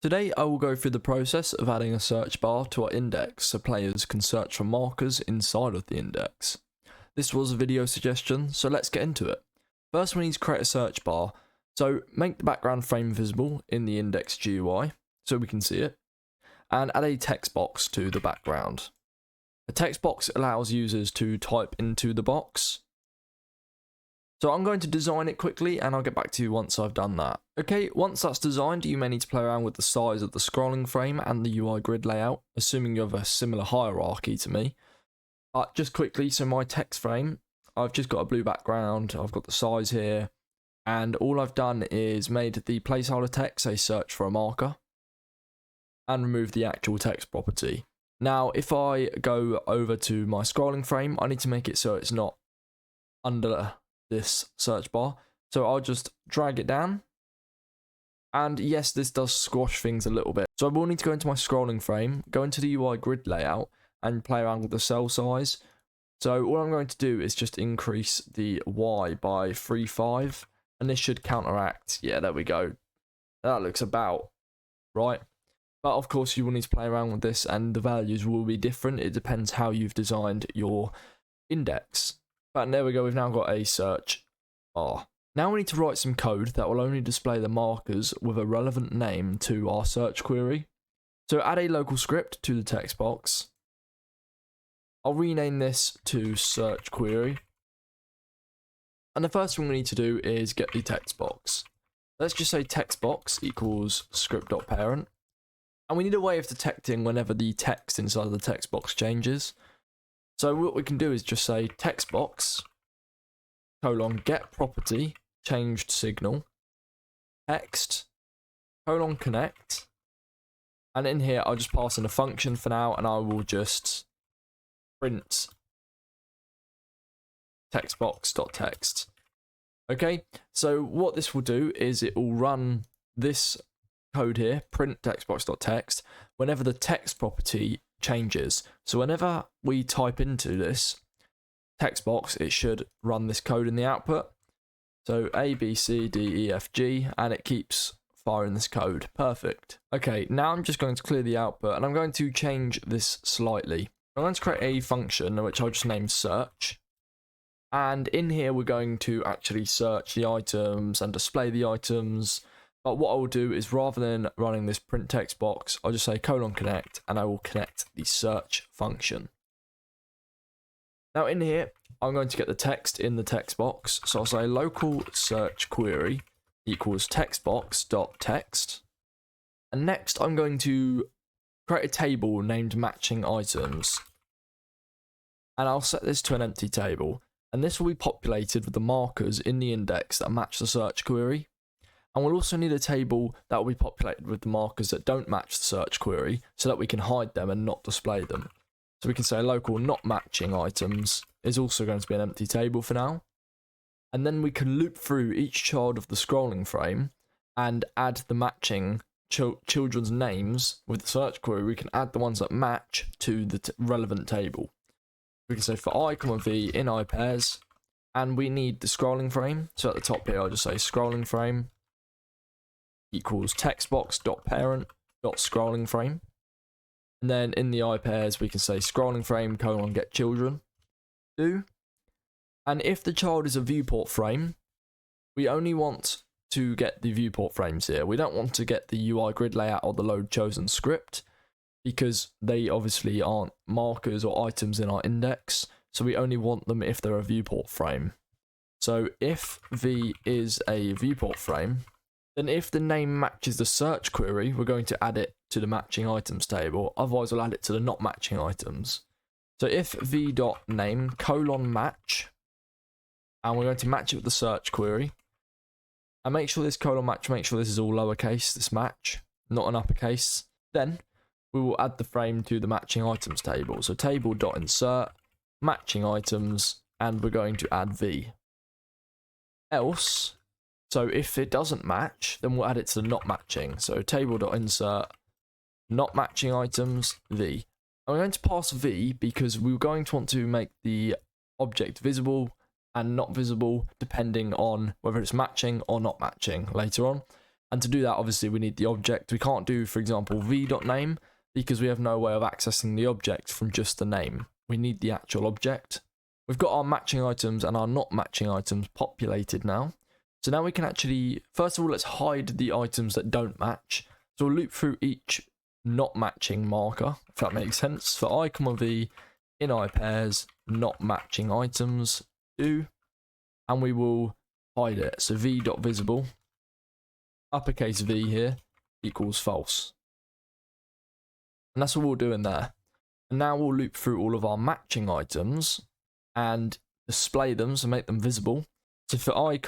Today I will go through the process of adding a search bar to our index so players can search for markers inside of the index. This was a video suggestion, so let's get into it. First we need to create a search bar, so make the background frame visible in the index GUI so we can see it, and add a text box to the background. A text box allows users to type into the box. So I'm going to design it quickly and I'll get back to you once I've done that. Okay, once that's designed, you may need to play around with the size of the scrolling frame and the UI grid layout, assuming you have a similar hierarchy to me. But just quickly, so my text frame, I've just got a blue background, I've got the size here, and all I've done is made the placeholder text say search for a marker, and remove the actual text property. Now, if I go over to my scrolling frame, I need to make it so it's not under this search bar. So I'll just drag it down. And yes, this does squash things a little bit. So I will need to go into my scrolling frame, go into the UI grid layout, and play around with the cell size. So all I'm going to do is just increase the Y by 3.5, and this should counteract. Yeah, there we go. That looks about right. But of course you will need to play around with this and the values will be different. It depends how you've designed your index. But there we go, we've now got a search bar. Now we need to write some code that will only display the markers with a relevant name to our search query. So add a local script to the text box. I'll rename this to search query. And the first thing we need to do is get the text box. Let's just say text box equals script.parent. And we need a way of detecting whenever the text inside of the text box changes. So what we can do is just say text box colon get property changed signal text colon connect, and in here I'll just pass in a function for now, and I will just print textbox.text. Okay, so what this will do is it will run this code here, print textbox.text, whenever the text property changes. So whenever we type into this text box, it should run this code in the output. So A, B, C, D, E, F, G, and it keeps firing this code. Perfect. Okay, now I'm just going to clear the output and I'm going to change this slightly. I'm going to create a function which I'll just name search. And in here we're going to actually search the items and display the items. But what I will do is, rather than running this print text box, I'll just say colon connect, and I will connect the search function. Now in here, I'm going to get the text in the text box. So I'll say local search query equals textbox.text. And next I'm going to create a table named matching items. And I'll set this to an empty table. And this will be populated with the markers in the index that match the search query. And we'll also need a table that will be populated with the markers that don't match the search query so that we can hide them and not display them. So we can say local not matching items is also going to be an empty table for now. And then we can loop through each child of the scrolling frame and add the matching children's names with the search query. We can add the ones that match to the relevant table. We can say for I, V in I pairs, and we need the scrolling frame. So at the top here, I'll just say scrolling frame equals textbox.parent.scrolling frame. And then in the I pairs, we can say scrolling frame colon get children. And if the child is a viewport frame, we only want to get the viewport frames here. We don't want to get the UI grid layout or the load chosen script, because they obviously aren't markers or items in our index. So we only want them if they're a viewport frame. So if V is a viewport frame, then if the name matches the search query, we're going to add it to the matching items table. Otherwise, we'll add it to the not matching items. So if v.name colon match, and we're going to match it with the search query, and make sure this colon match, make sure this is all lowercase, this match, not an uppercase, then we will add the frame to the matching items table. So table.insert, matching items, and we're going to add v. Else, so if it doesn't match, then we'll add it to the not matching. So table.insert, not matching items, v. I'm going to pass v because we're going to want to make the object visible and not visible depending on whether it's matching or not matching later on. And to do that, obviously, we need the object. We can't do, for example, v.name because we have no way of accessing the object from just the name. We need the actual object. We've got our matching items and our not matching items populated now. So now we can actually, first of all, let's hide the items that don't match. So we'll loop through each not matching marker, if that makes sense. For I, v, in I pairs, not matching items, do, and we will hide it. So v.visible, uppercase V here, equals false. And that's what we'll do in there. And now we'll loop through all of our matching items and display them, so make them visible. So for I,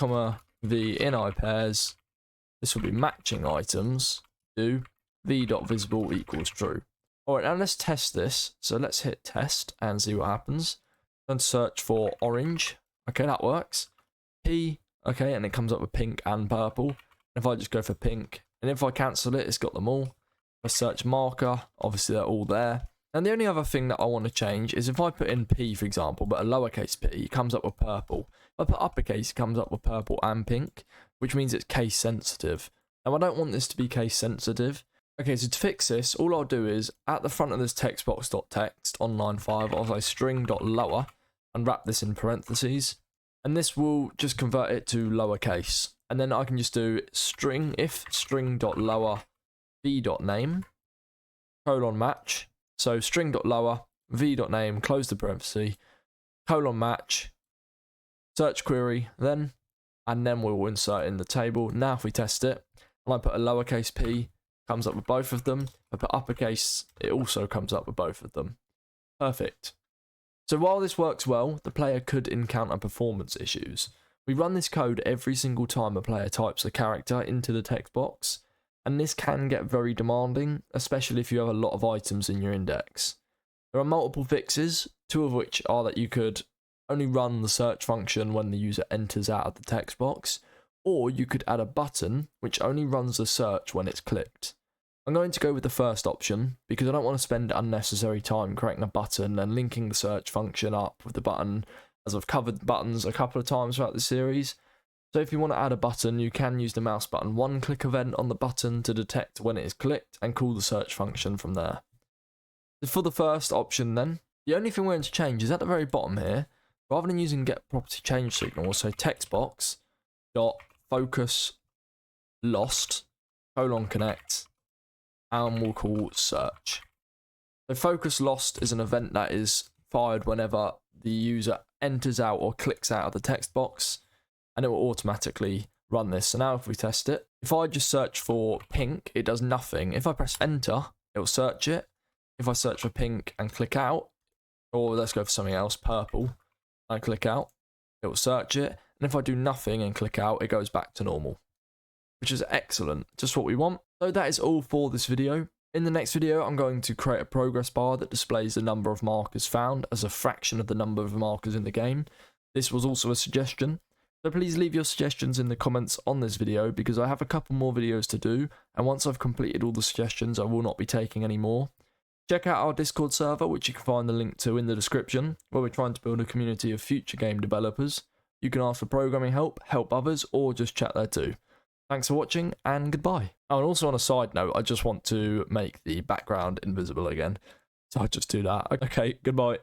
v in I pairs, this will be matching items, do, v.visible equals true. Alright, now let's test this. So let's hit test and see what happens. And search for orange. Okay, that works. P, okay, and it comes up with pink and purple. If I just go for pink, and if I cancel it, it's got them all. If I search marker, obviously they're all there. And the only other thing that I want to change is if I put in P, for example, but a lowercase p, it comes up with purple. If I put uppercase, it comes up with purple and pink, which means it's case sensitive. Now, I don't want this to be case sensitive. Okay, so to fix this, all I'll do is, at the front of this text box.text on line 5, I'll say string.lower and wrap this in parentheses. And this will just convert it to lowercase. And then I can just do string, if string.lower v.name, colon match. So string.lower, v.name, close the parenthesis, colon match, search query, then, and then we'll insert in the table. Now if we test it, and I put a lowercase p, comes up with both of them. If I put uppercase, it also comes up with both of them. Perfect. So while this works well, the player could encounter performance issues. We run this code every single time a player types a character into the text box, and this can get very demanding, especially if you have a lot of items in your index. There are multiple fixes, two of which are that you could only run the search function when the user enters out of the text box, or you could add a button which only runs the search when it's clicked. I'm going to go with the first option because I don't want to spend unnecessary time creating a button and linking the search function up with the button, as I've covered buttons a couple of times throughout the series. So if you want to add a button, you can use the mouse button one-click event on the button to detect when it is clicked and call the search function from there. For the first option then, the only thing we're going to change is at the very bottom here, rather than using get property change signal, so text box dot focus lost colon connect, and we'll call search. So focus lost is an event that is fired whenever the user enters out or clicks out of the text box, and it will automatically run this. So now if we test it, if I just search for pink, it does nothing. If I press enter, it will search it. If I search for pink and click out, or let's go for something else, purple, and click out, it will search it. And if I do nothing and click out, it goes back to normal, which is excellent, just what we want. So that is all for this video. In the next video, I'm going to create a progress bar that displays the number of markers found as a fraction of the number of markers in the game. This was also a suggestion, so please leave your suggestions in the comments on this video because I have a couple more videos to do, and once I've completed all the suggestions, I will not be taking any more. Check out our Discord server, which you can find the link to in the description, where we're trying to build a community of future game developers. You can ask for programming help, help others, or just chat there too. Thanks for watching, and goodbye. Oh, and also on a side note, I just want to make the background invisible again. So I just do that. Okay, goodbye.